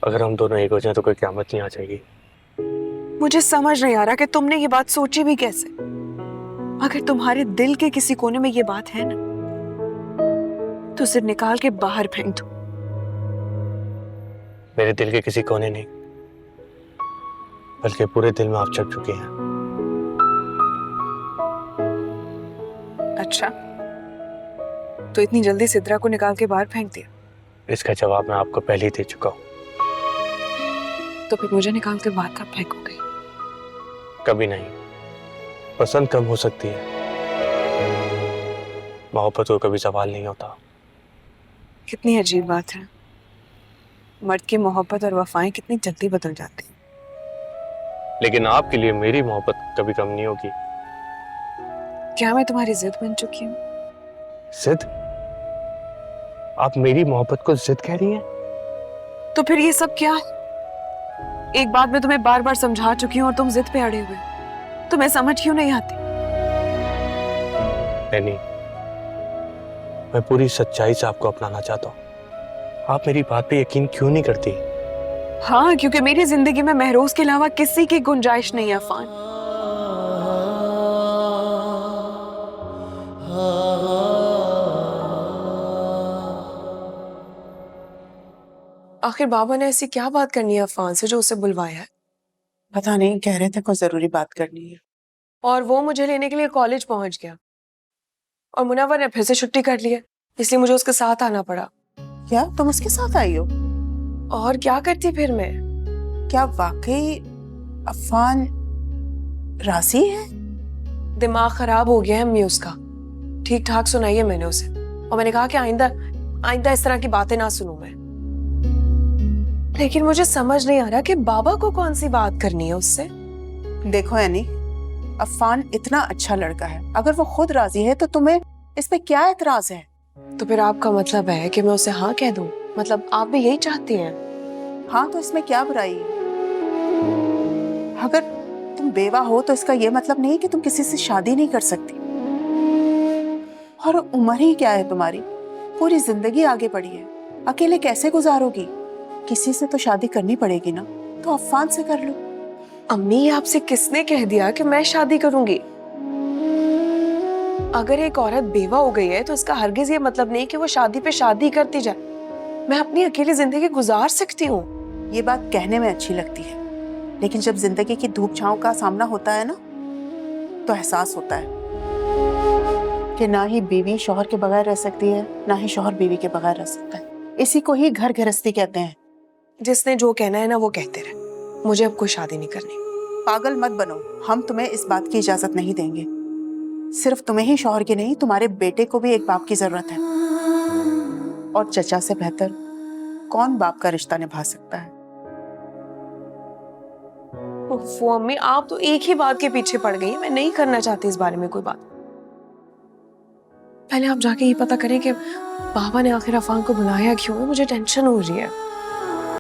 अगर हम दोनों एक हो जाएं तो कोई क़यामत नहीं आ जाएगी। मुझे समझ नहीं आ रहा कि तुमने ये बात सोची भी कैसे। अगर तुम्हारे दिल के किसी कोने में ये बात है ना, तो उसे निकाल के बाहर फेंक दो। मेरे दिल के किसी कोने नहीं, बल्कि पूरे दिल में आप चढ़ चुके हैं। अच्छा, तो इतनी जल्दी सिद्रा को निकाल के बाहर फेंक दिया? इसका जवाब मैं आपको पहले ही दे चुका हूँ। तो फिर मुझे निकाल के बाहर कब फेंकोगे? कभी नहीं। पसंद कम हो सकती है, मोहब्बत को कभी सवाल नहीं होता। कितनी अजीब बात है, मर्द की मोहब्बत और वफाएं कितनी जल्दी बदल जाती हैं। लेकिन आपके लिए मेरी मोहब्बत कभी कम नहीं होगी। क्या मैं तुम्हारी जिद बन चुकी हूँ? जिद? आप मेरी मोहब्बत को जिद कह रही हैं? तो फिर ये सब क्या है? एक बात मैं तुम्हें बार बार समझा चुकी हूँ और तुम जिद पे अड़े हुए। तुम्हें समझ क्यों नहीं आती? नहीं, मैं पूरी सच्चाई से आपको अपनाना चाहता हूँ। आप मेरी बात पे यकीन क्यों नहीं करती? हाँ, क्योंकि मेरी जिंदगी में महरोज के अलावा किसी की गुंजाइश नहीं है अफान। आखिर बाबा ने ऐसी क्या बात करनी है अफान से जो उसे बुलवाया है? पता नहीं, कह रहे थे कोई जरूरी बात करनी है। और वो मुझे लेने के लिए कॉलेज पहुंच गया और मुनव्वर ने फिर से छुट्टी कर ली है, इसलिए मुझे उसके साथ आना पड़ा। क्या तुम उसके साथ आई हो? और क्या करती फिर मैं? क्या वाकई अफान राजी है? दिमाग खराब हो गया है अम्मी उसका। ठीक ठाक सुनाई है मैंने उसे, और मैंने कहा कि आइंदा इस तरह की बातें ना सुनूं मैं। लेकिन मुझे समझ नहीं आ रहा कि बाबा को कौन सी बात करनी है उससे। देखो यानी, अफान इतना अच्छा लड़का है, अगर वो खुद राजी है तो तुम्हें इस पे क्या एतराज है? तो फिर आपका मतलब है कि मैं उसे हाँ कह दूं? मतलब आप भी यही चाहती हैं? हाँ, तो इसमें क्या बुराई है? अगर तुम बेवा हो तो इसका ये मतलब नहीं कि तुम किसी से शादी नहीं कर सकती। और उम्र ही क्या है तुम्हारी, पूरी जिंदगी आगे पड़ी है, अकेले कैसे गुजारोगी? किसी से तो शादी करनी पड़ेगी ना, तो अफान से कर लो। अम्मी, आपसे किसने कह दिया कि मैं शादी करूंगी? अगर एक औरत बेवा हो गई है तो इसका हरगिज ये मतलब नहीं कि वो शादी पे शादी करती जाए। मैं अपनी अकेली जिंदगी गुजार सकती हूँ। ये बात कहने में अच्छी लगती है, लेकिन जब जिंदगी की धूप छांव का सामना होता है ना, तो एहसास होता है कि ना ही बीवी शौहर के बगैर रह सकती है, ना ही शौहर बीवी के बगैर रह सकता है। इसी को ही घर गृहस्थी कहते हैं। जिसने जो कहना है ना वो कहते रहे, मुझे अब कोई शादी नहीं करनी। पागल मत बनो, हम तुम्हें इस बात की इजाजत नहीं देंगे। सिर्फ तुम्हें ही शौहर की नहीं, तुम्हारे बेटे को भी एक बाप की जरूरत है, और चचा से बेहतर कौन बाप का रिश्ता निभा सकता है? वो अम्मी, आप तो एक ही बात के पीछे पड़ गई। मैं नहीं करना चाहती इस बारे में कोई बात। पहले आप जाके ये पता करें कि बाबा ने आखिर अफान को बुलाया क्यों है। मुझे टेंशन हो रही है।